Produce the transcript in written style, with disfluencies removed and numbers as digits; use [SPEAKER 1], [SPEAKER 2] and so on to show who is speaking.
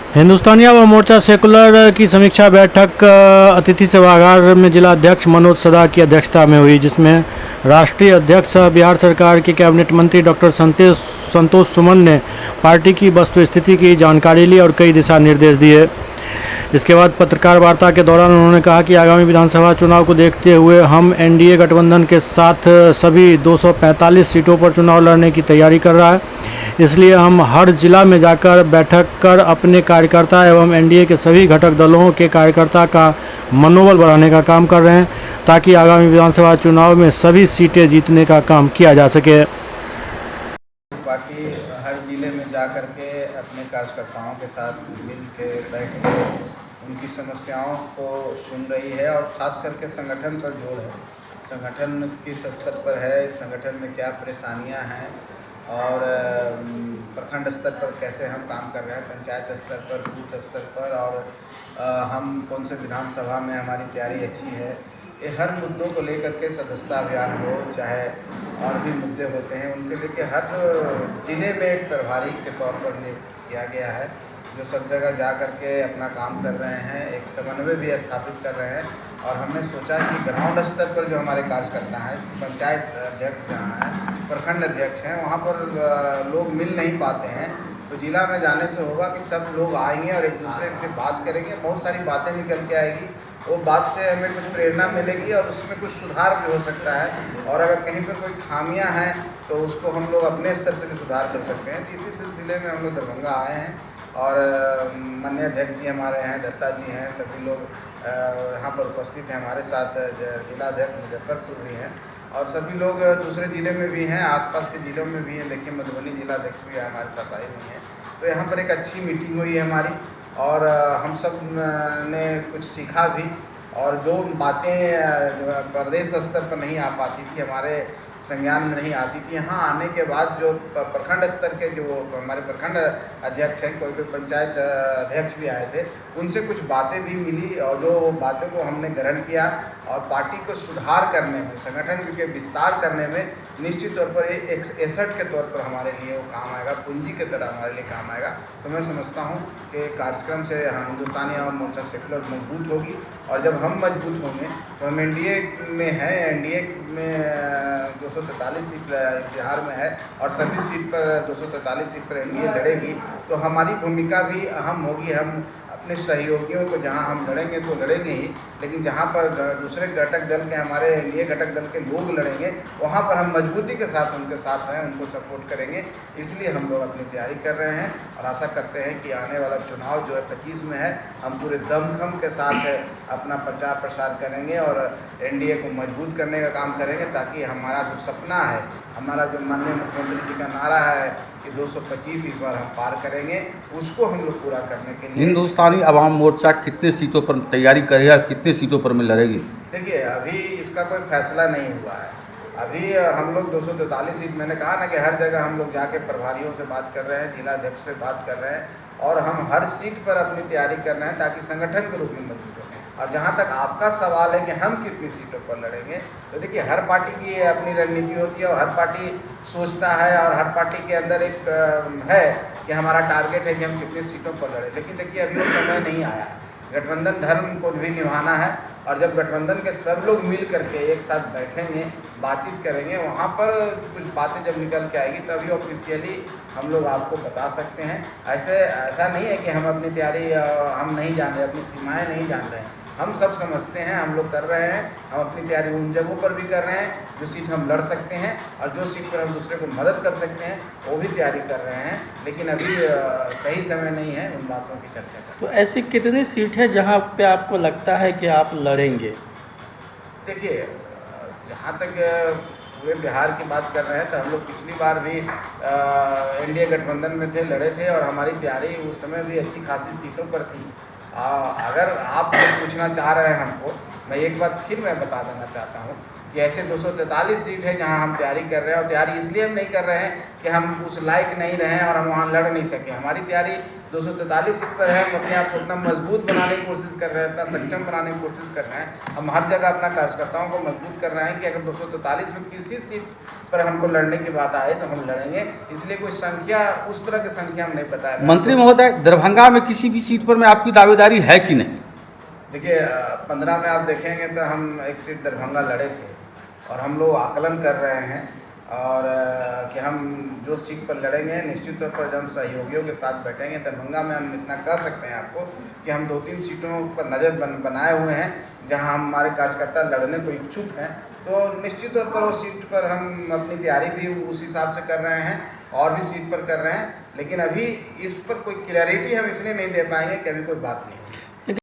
[SPEAKER 1] Hindustani Awam Morcha secular की समीक्षा बैठक अतिथि सभागार में जिला अध्यक्ष मनोज सदा की अध्यक्षता में हुई, जिसमें राष्ट्रीय अध्यक्ष बिहार सरकार के कैबिनेट मंत्री डॉक्टर संतोष सुमन ने पार्टी की वस्तुस्थिति की जानकारी ली और कई दिशा निर्देश दिए। इसके बाद पत्रकार वार्ता के दौरान उन्होंने कहा कि आगामी विधानसभा चुनाव को देखते हुए हम एनडीए गठबंधन के साथ सभी 245 सीटों पर चुनाव लड़ने की तैयारी कर रहा है। इसलिए हम हर जिला में जाकर बैठक कर अपने कार्यकर्ता एवं एनडीए के सभी घटक दलों के कार्यकर्ता का मनोबल बढ़ाने का काम कर रहे हैं, ताकि आगामी विधानसभा चुनाव में सभी सीटें जीतने का काम किया जा सके।
[SPEAKER 2] पार्टी हर जिले में जा कर के अपने कार्यकर्ताओं के साथ मिल के बैठ के उनकी समस्याओं को सुन रही है और ख़ास करके संगठन पर जोर है। संगठन किस स्तर पर है, संगठन में क्या परेशानियां हैं और प्रखंड स्तर पर कैसे हम काम कर रहे हैं, पंचायत स्तर पर, बूथ स्तर पर, और हम कौन से विधानसभा में हमारी तैयारी अच्छी है। ये हर मुद्दों को लेकर के सदस्यता अभियान हो, चाहे और भी मुद्दे होते हैं, उनके लेके हर जिले में एक प्रभारी के तौर पर नियुक्त किया गया है, जो सब जगह जा कर के अपना काम कर रहे हैं, एक समन्वय भी स्थापित कर रहे हैं। और हमने सोचा कि ग्राउंड स्तर पर जो हमारे कार्यकर्ता हैं, पंचायत अध्यक्ष जहाँ हैं, प्रखंड अध्यक्ष हैं, वहाँ पर लोग मिल नहीं पाते हैं, तो जिला में जाने से होगा कि सब लोग आएंगे और एक दूसरे से बात करेंगे, बहुत सारी बातें निकल के आएगी। वो बात से हमें कुछ प्रेरणा मिलेगी और उसमें कुछ सुधार भी हो सकता है, और अगर कहीं पर कोई खामियां हैं तो उसको हम लोग अपने स्तर से भी सुधार कर सकते हैं। तो इसी सिलसिले में हम लोग दरभंगा आए हैं और माननीय अध्यक्ष जी हमारे हैं, दत्ता जी हैं, सभी लोग यहाँ पर उपस्थित हैं। हमारे साथ जिला अध्यक्ष मुजफ्फरपुर भी हैं और सभी लोग दूसरे ज़िले में भी हैं, आसपास के ज़िलों में भी हैं। देखिए मधुबनी जिला अध्यक्ष भी हमारे साथ आए हुए हैं। तो यहाँ पर एक अच्छी मीटिंग हुई है हमारी और हम सब ने कुछ सीखा भी, और जो बातें प्रदेश स्तर पर नहीं आ पाती थी, हमारे संज्ञान में नहीं आती थी, यहाँ आने के बाद जो प्रखंड स्तर के जो हमारे प्रखंड अध्यक्ष हैं, कोई पंचायत अध्यक्ष भी आए थे, उनसे कुछ बातें भी मिली और जो बातों को हमने ग्रहण किया और पार्टी को सुधार करने में, संगठन के विस्तार करने में निश्चित तौर पर एक एसेट के तौर पर हमारे लिए वो काम आएगा, पूंजी की तरह हमारे लिए काम आएगा। तो मैं समझता हूँ कि कार्यक्रम से हिंदुस्तानी अवाम मोर्चा सेकुलर मजबूत होगी, और जब हम मजबूत होंगे तो हम एनडीए में हैं, एनडीए में 243 सीट बिहार में है और सभी सीट पर 243 सीट पर एनडीए लड़ेगी, तो हमारी भूमिका भी अहम होगी। हम अपने सहयोगियों को जहां हम लड़ेंगे तो लड़ेंगे ही, लेकिन जहां पर दूसरे घटक दल के, हमारे एनडीए घटक दल के लोग लड़ेंगे, वहां पर हम मजबूती के साथ उनके साथ हैं, उनको सपोर्ट करेंगे। इसलिए हम लोग अपनी तैयारी कर रहे हैं और आशा करते हैं कि आने वाला चुनाव जो है 25 में है, हम पूरे दमखम के साथ अपना प्रचार प्रसार करेंगे और एनडीए को मजबूत करने का काम करेंगे, ताकि हमारा जो सपना है, हमारा जो माननीय मुख्यमंत्री जी का नारा है कि 225 इस बार हम पार करेंगे, उसको हम लोग पूरा करने के लिए
[SPEAKER 3] हिंदुस्तानी अवाम मोर्चा कितने सीटों पर तैयारी करेगा, कितने सीटों पर में लड़ेगी?
[SPEAKER 2] देखिए अभी इसका कोई फैसला नहीं हुआ है। अभी हम लोग 243 सीट, मैंने कहा ना कि हर जगह हम लोग जाके प्रभारियों से बात कर रहे हैं, जिला अध्यक्ष से बात कर रहे हैं और हम हर सीट पर अपनी तैयारी कर रहे हैं, ताकि संगठन के रूप में मजबूत हो। और जहाँ तक आपका सवाल है कि हम कितनी सीटों पर लड़ेंगे, तो देखिए हर पार्टी की अपनी रणनीति होती है और हर पार्टी सोचता है और हर पार्टी के अंदर एक है कि हमारा टारगेट है कि हम कितनी सीटों पर लड़ें। लेकिन देखिए अभी वो समय नहीं आया है, गठबंधन धर्म को भी निभाना है, और जब गठबंधन के सब लोग मिल करके एक साथ बैठेंगे, बातचीत करेंगे, वहाँ पर कुछ बातें जब निकल के आएगी तभी ऑफिशियली हम लोग आपको बता सकते हैं। ऐसा नहीं है कि हम अपनी तैयारी हम नहीं जान रहे, अपनी सीमाएं नहीं जान रहे हैं, हम सब समझते हैं, हम लोग कर रहे हैं। हम अपनी तैयारी उन जगहों पर भी कर रहे हैं जो सीट हम लड़ सकते हैं, और जो सीट पर हम दूसरे को मदद कर सकते हैं वो भी तैयारी कर रहे हैं, लेकिन अभी सही समय नहीं है उन बातों की चर्चा करने।
[SPEAKER 1] तो ऐसी कितनी सीट है जहां पे आपको लगता है कि आप लड़ेंगे?
[SPEAKER 2] देखिए जहाँ तक पूरे बिहार की बात कर रहे हैं तो हम लोग पिछली बार भी एनडीए गठबंधन में थे, लड़े थे, और हमारी तैयारी उस समय भी अच्छी खासी सीटों पर थी। अगर आप पूछना चाह रहे हैं हमको, मैं एक बात फिर मैं बता देना चाहता हूँ कि ऐसे 243 सीट है जहां हम तैयारी कर रहे हैं, और तैयारी इसलिए हम नहीं कर रहे हैं कि हम उस लायक नहीं रहे और हम वहां लड़ नहीं सके। हमारी तैयारी 243 सीट पर है, हम अपने आप को उतना मजबूत बनाने की कोशिश कर रहे हैं, इतना सक्षम बनाने की कोशिश कर रहे हैं। हम हर जगह अपना कार्यकर्ताओं को मजबूत कर रहे हैं कि अगर 243 में किसी सीट पर हमको लड़ने की बात आए तो हम लड़ेंगे। इसलिए कोई संख्या, उस तरह की संख्या हम नहीं बताया।
[SPEAKER 3] मंत्री महोदय, दरभंगा में किसी भी सीट पर में आपकी दावेदारी है कि नहीं?
[SPEAKER 2] देखिए 15 में आप देखेंगे तो हम एक सीट दरभंगा लड़े थे, और हम लोग आकलन कर रहे हैं और कि हम जो सीट पर लड़ेंगे निश्चित तौर पर जब हम सहयोगियों के साथ बैठेंगे। दरभंगा में हम इतना कह सकते हैं आपको कि हम 2-3 सीटों पर नज़र बनाए हुए हैं जहां हमारे कार्यकर्ता लड़ने को इच्छुक हैं। तो निश्चित तौर पर वो सीट पर हम अपनी तैयारी भी उस हिसाब से कर रहे हैं और भी सीट पर कर रहे हैं, लेकिन अभी इस पर कोई क्लैरिटी हम इसलिए नहीं दे पाएंगे कि अभी कोई बात नहीं।